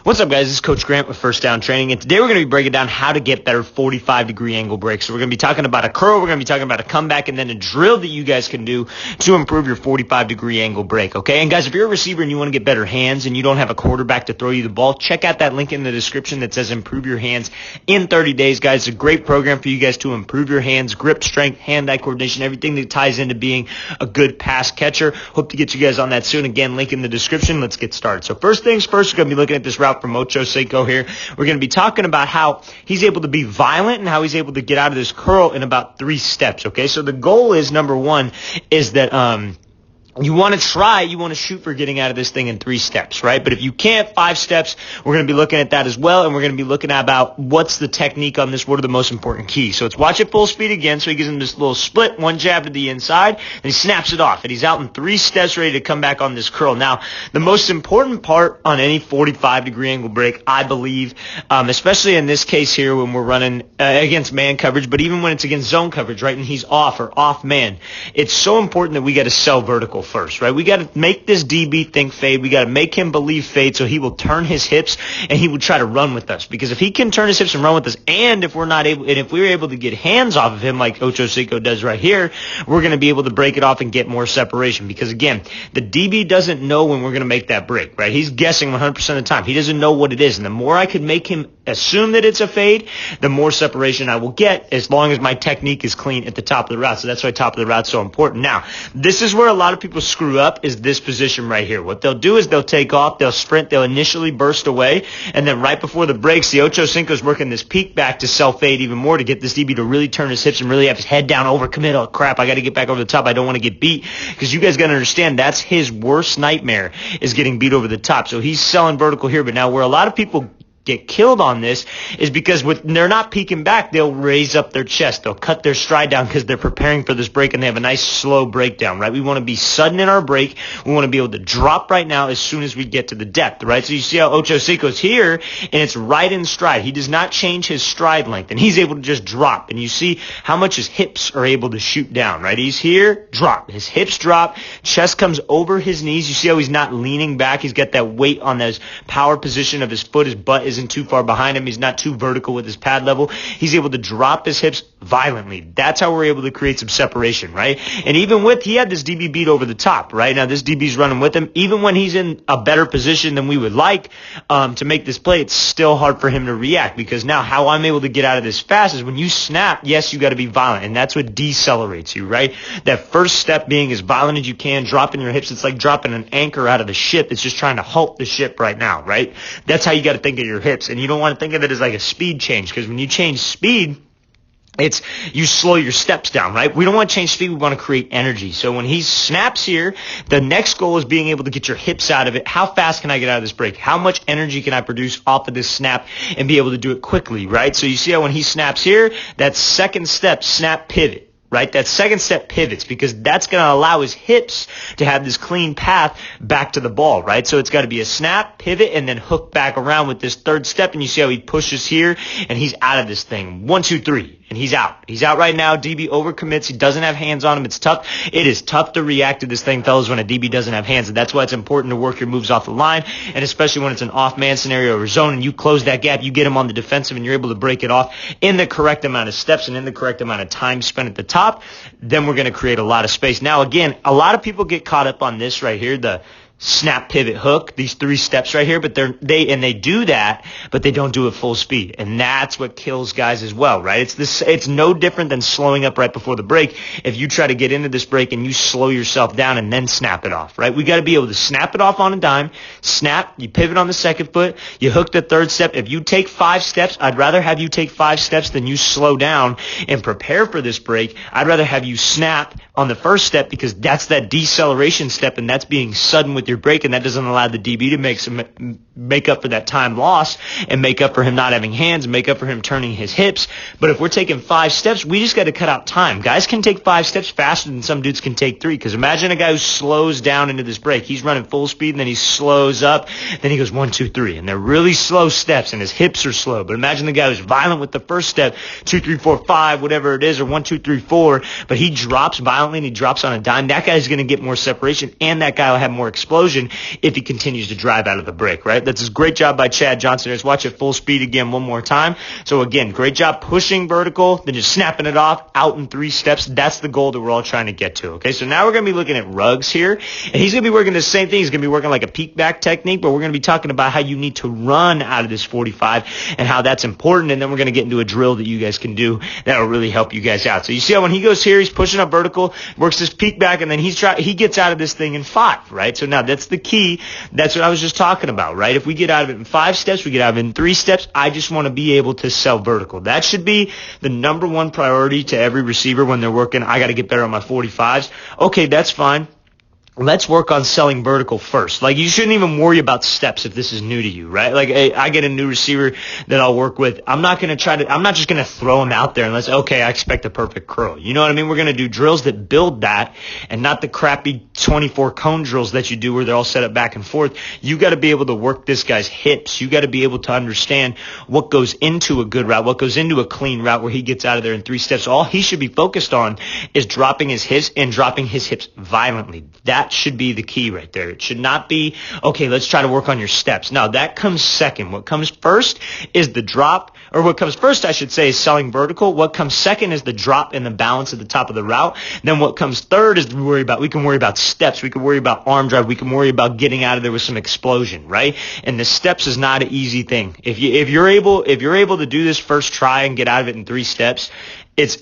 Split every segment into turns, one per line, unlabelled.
What's up, guys? This is Coach Grant with First Down Training, and today we're going to be breaking down how to get better 45-degree angle breaks. So we're going to be talking about a curl, we're going to be talking about a comeback, and then a drill that you guys can do to improve your 45-degree angle break, okay? And guys, if you're a receiver and you want to get better hands and you don't have a quarterback to throw you the ball, check out that link in the description that says Improve Your Hands in 30 Days, guys. It's a great program for you guys to improve your hands, grip strength, hand-eye coordination, everything that ties into being a good pass catcher. Hope to get you guys on that soon. Again, link in the description. Let's get started. So first things first, we're going to be looking at this route from Ocho Cinco here. We're going to be talking about how he's able to be violent and how he's able to get out of this curl in about 3 steps, okay? So the goal is, number one, is that you want to shoot for getting out of this thing in 3 steps, right? But if you can't, 5 steps, we're going to be looking at that as well, and we're going to be looking at about what's the technique on this, what are the most important keys. So let's watch it full speed again. So he gives him this little split, one jab to the inside, and he snaps it off, and he's out in 3 steps ready to come back on this curl. Now, the most important part on any 45-degree angle break, I believe, especially in this case here when we're running against man coverage, but even when it's against zone coverage, right, and he's off or off man, it's so important that we got to sell vertical first, right? We got to make this DB think fade. We got to make him believe fade so he will turn his hips and he will try to run with us. Because if he can turn his hips and run with us, and if we're able to get hands off of him like Ocho Cinco does right here, we're going to be able to break it off and get more separation. Because again, the DB doesn't know when we're going to make that break, right? He's guessing 100% of the time. He doesn't know what it is. And the more I can make him assume that it's a fade, the more separation I will get as long as my technique is clean at the top of the route. So that's why top of the route is so important. Now, this is where a lot of people screw up, is this position right here. What they'll do is they'll take off, they'll sprint, they'll initially burst away, and then right before the breaks, the Ocho Cinco's working this peek back to self-fade even more to get this DB to really turn his hips and really have his head down, overcommit. Oh, crap, I got to get back over the top. I don't want to get beat. Because you guys got to understand, that's his worst nightmare, is getting beat over the top. So he's selling vertical here, but now where a lot of people get killed on this is because when they're not peeking back, they'll raise up their chest. They'll cut their stride down because they're preparing for this break and they have a nice slow breakdown, right? We want to be sudden in our break. We want to be able to drop right now as soon as we get to the depth, right? So you see how Ocho Cinco's here and it's right in stride. He does not change his stride length and he's able to just drop. And you see how much his hips are able to shoot down, right? He's here, drop. His hips drop, chest comes over his knees. You see how he's not leaning back. He's got that weight on his power position of his foot. His butt isn't too far behind him. He's not too vertical with his pad level. He's able to drop his hips violently. That's how we're able to create some separation, right? And even he had this DB beat over the top, right? Now this DB's running with him. Even when he's in a better position than we would like to make this play, it's still hard for him to react, because now how I'm able to get out of this fast is when you snap, yes, you got to be violent, and that's what decelerates you, right? That first step being as violent as you can, dropping your hips. It's like dropping an anchor out of the ship. It's just trying to halt the ship right now, right? That's how you got to think of your hips. And you don't want to think of it as like a speed change, because when you change speed, you slow your steps down, right? We don't want to change speed. We want to create energy. So when he snaps here, the next goal is being able to get your hips out of it. How fast can I get out of this break? How much energy can I produce off of this snap and be able to do it quickly, right? So you see how when he snaps here, that second step, snap, pivot. Right? That second step pivots, because that's going to allow his hips to have this clean path back to the ball, right? So it's got to be a snap, pivot, and then hook back around with this third step. And you see how he pushes here and he's out of this thing. 1, 2, 3. And he's out. He's out right now. DB overcommits. He doesn't have hands on him. It's tough. It is tough to react to this thing, fellas, when a DB doesn't have hands. And that's why it's important to work your moves off the line. And especially when it's an off-man scenario or zone and you close that gap, you get him on the defensive and you're able to break it off in the correct amount of steps and in the correct amount of time spent at the top. Then we're going to create a lot of space. Now, again, a lot of people get caught up on this right here, the snap, pivot, hook, these 3 steps right here, but they do that, but they don't do it full speed. And that's what kills guys as well, right? It's no different than slowing up right before the break. If you try to get into this break and you slow yourself down and then snap it off, right? We got to be able to snap it off on a dime, snap, you pivot on the second foot, you hook the third step. If you take 5 steps, I'd rather have you take 5 steps than you slow down and prepare for this break. I'd rather have you snap on the first step, because that's that deceleration step and that's being sudden with your break, and that doesn't allow the DB to make up for that time loss and make up for him not having hands, make up for him turning his hips. But if we're taking 5 steps, we just got to cut out time. Guys can take 5 steps faster than some dudes can take 3, because imagine a guy who slows down into this break. He's running full speed and then he slows up, then he goes 1, 2, 3, and they're really slow steps and his hips are slow. But imagine the guy who's violent with the first step, 2, 3, 4, 5, whatever it is, or 1, 2, 3, 4, but he drops violently and he drops on a dime. That guy's going to get more separation, and that guy will have more explosive explosion if he continues to drive out of the break, right? That's a great job by Chad Johnson. Let's watch it full speed again one more time. So again, great job pushing vertical, then just snapping it off out in 3 steps. That's the goal that we're all trying to get to, okay? So now we're going to be looking at Ruggs here, and he's going to be working the same thing. He's going to be working like a peek back technique, but we're going to be talking about how you need to run out of this 45 and how that's important, and then we're going to get into a drill that you guys can do that will really help you guys out. So you see how when he goes here, he's pushing up vertical, works this peek back, and then he gets out of this thing in 5, right? So now that's the key. That's what I was just talking about, right? If we get out of it in 5 steps, we get out of it in 3 steps, I just want to be able to sell vertical. That should be the number one priority to every receiver when they're working. I got to get better on my 45s. Okay, that's fine. Let's work on selling vertical first. Like, you shouldn't even worry about steps if this is new to you, right? Like, I get a new receiver that I'll work with. I'm not just going to throw him out there unless, okay, I expect a perfect curl. You know what I mean? We're going to do drills that build that and not the crappy 24 cone drills that you do where they're all set up back and forth. You got to be able to work this guy's hips. You got to be able to understand what goes into a good route, what goes into a clean route where he gets out of there in 3 steps. All he should be focused on is dropping his hips and dropping his hips violently. That should be the key right there. It should not be, okay, let's try to work on your steps. No, that comes second. What comes first is the drop, or what comes first, I should say, is selling vertical. What comes second is the drop and the balance at the top of the route. Then what comes third is we can worry about steps. We can worry about arm drive. We can worry about getting out of there with some explosion, right? And the steps is not an easy thing. If you're able to do this first try and get out of it in 3 steps,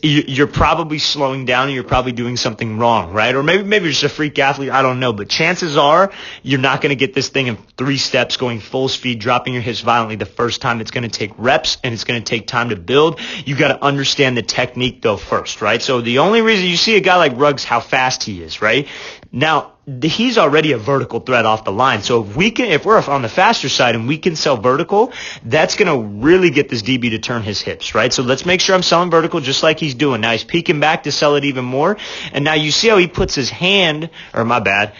you're probably slowing down and you're probably doing something wrong, right? Or maybe you're just a freak athlete. I don't know. But chances are you're not going to get this thing in 3 steps, going full speed, dropping your hips violently the first time. It's going to take reps and it's going to take time to build. You got to understand the technique though first, right? So the only reason you see a guy like Ruggs, how fast he is, right? Now, he's already a vertical threat off the line. So if we're on the faster side and we can sell vertical, that's going to really get this DB to turn his hips, right? So let's make sure I'm selling vertical just like he's doing. Now he's peeking back to sell it even more. And now you see how he puts his hand,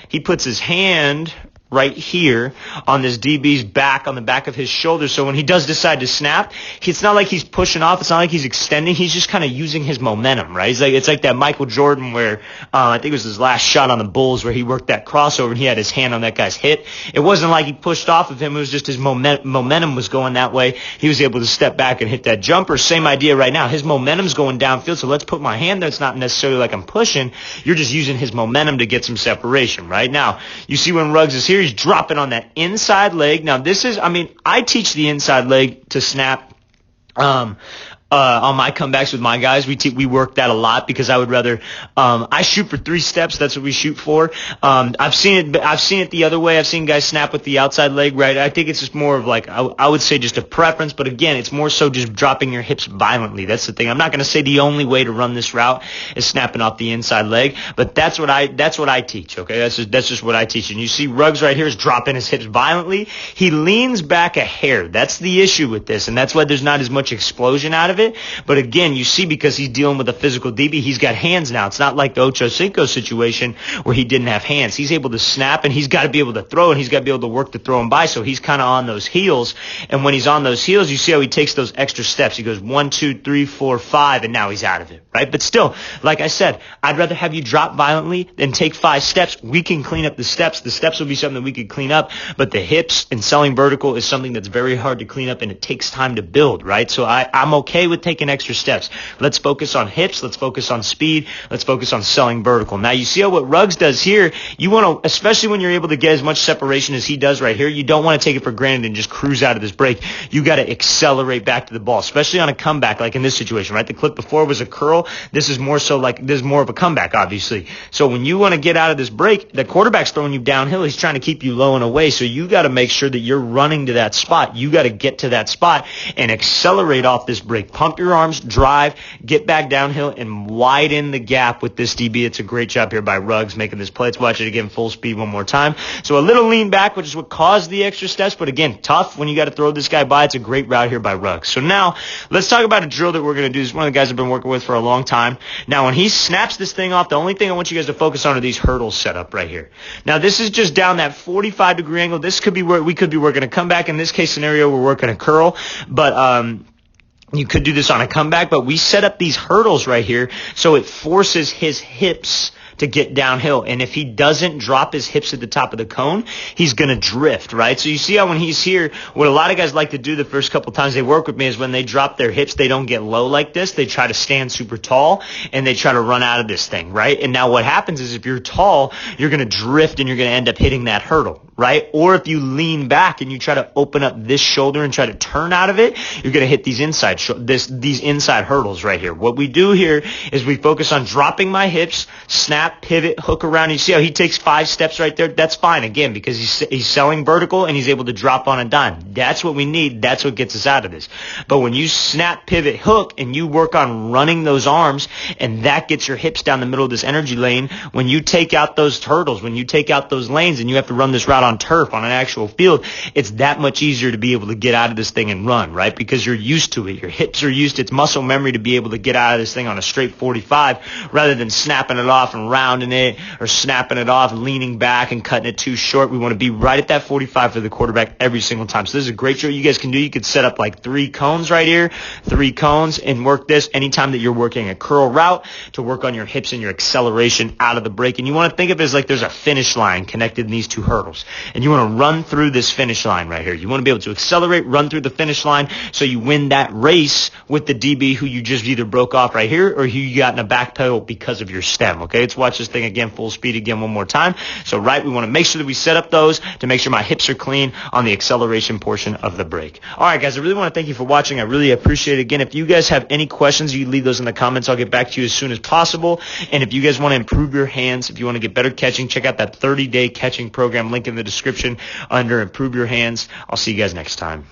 he puts his hand right here on this DB's back, on the back of his shoulder. So when he does decide to snap, it's not like he's pushing off. It's not like he's extending. He's just kind of using his momentum, right? It's like that Michael Jordan where I think it was his last shot on the Bulls where he worked that crossover and he had his hand on that guy's hip. It wasn't like he pushed off of him. It was just his momentum was going that way. He was able to step back and hit that jumper. Same idea right now. His momentum's going downfield, so let's put my hand there. It's not necessarily like I'm pushing. You're just using his momentum to get some separation, right? Now, you see when Ruggs is here, he's dropping on that inside leg. Now I teach the inside leg to snap on my comebacks with my guys. We work that a lot because I would rather I shoot for 3 steps. That's what we shoot for. I've seen it the other way. I've seen guys snap with the outside leg, right? I think it's just more of like I would say just a preference, but again, it's more so just dropping your hips violently. That's the thing. I'm not going to say the only way to run this route is snapping off the inside leg, but that's what I teach, okay? That's just what I teach. And you see Ruggs right here is dropping his hips violently. He leans back a hair. That's the issue with this, and that's why there's not as much explosion out of it. But again, you see, because he's dealing with a physical DB, he's got hands now. It's not like the Ocho Cinco situation where he didn't have hands. He's able to snap, and he's got to be able to throw, and he's got to be able to work to throw him by. So he's kind of on those heels. And when he's on those heels, you see how he takes those extra steps. He goes 1, 2, 3, 4, 5, and now he's out of it, right? But still, like I said, I'd rather have you drop violently than take 5 steps. We can clean up the steps. The steps will be something that we could clean up, but the hips and selling vertical is something that's very hard to clean up, and it takes time to build, right? So I'm okay with taking extra steps. Let's focus on hips. Let's focus on speed. Let's focus on selling vertical. Now, you see how what Ruggs does here, you want to, especially when you're able to get as much separation as he does right here, you don't want to take it for granted and just cruise out of this break. You got to accelerate back to the ball, especially on a comeback like in this situation, right? The clip before was a curl. This is more so like, this is more of a comeback, obviously. So when you want to get out of this break, the quarterback's throwing you downhill. He's trying to keep you low and away. So you got to make sure that you're running to that spot. You got to get to that spot and accelerate off this break. Pump your arms, drive, get back downhill, and widen the gap with this DB. It's a great job here by Ruggs making this play. Let's watch it again full speed one more time. So a little lean back, which is what caused the extra steps, but again, tough when you got to throw this guy by. It's a great route here by Ruggs. So now let's talk about a drill that we're going to do. This is one of the guys I've been working with for a long time. Now when he snaps this thing off, the only thing I want you guys to focus on are these hurdles set up right here. Now this is just down that 45-degree angle. This could be where we could be working a comeback. In this case scenario, we're working a curl, but you could do this on a comeback, but we set up these hurdles right here so it forces his hips to get downhill. And if he doesn't drop his hips at the top of the cone, he's going to drift, right? So you see how when he's here, what a lot of guys like to do the first couple times they work with me is when they drop their hips, they don't get low like this. They try to stand super tall and they try to run out of this thing, right? And now what happens is if you're tall, you're going to drift and you're going to end up hitting that hurdle, right? Or if you lean back and you try to open up this shoulder and try to turn out of it, you're going to hit these inside hurdles right here. What we do here is we focus on dropping my hips, snap, pivot, hook around. You see how he takes 5 steps right there? That's fine, again, because he's selling vertical and he's able to drop on a dime. That's what we need. That's what gets us out of this. But when you snap, pivot, hook, and you work on running those arms, and that gets your hips down the middle of this energy lane, when you take out those hurdles, when you take out those lanes, and you have to run this route on turf, on an actual field, it's that much easier to be able to get out of this thing and run, right? Because you're used to it. Your hips are used to it's muscle memory to be able to get out of this thing on a straight 45 rather than snapping it off and rounding it or snapping it off, leaning back and cutting it too short. We want to be right at that 45 for the quarterback every single time. So this is a great drill you guys can do. You could set up like 3 cones right here, 3 cones, and work this anytime that you're working a curl route to work on your hips and your acceleration out of the break. And you want to think of it as like there's a finish line connected in these 2 hurdles. And you want to run through this finish line right here. You want to be able to accelerate, run through the finish line so you win that race with the DB who you just either broke off right here or who you got in a back pedal because of your stem. Okay, let's watch this thing again, full speed again one more time. So right, we want to make sure that we set up those to make sure my hips are clean on the acceleration portion of the break. All right, guys, I really want to thank you for watching. I really appreciate it. Again, if you guys have any questions, you leave those in the comments. I'll get back to you as soon as possible. And if you guys want to improve your hands, if you want to get better catching, check out that 30-day catching program, link in the description under Improve Your Hands. I'll see you guys next time.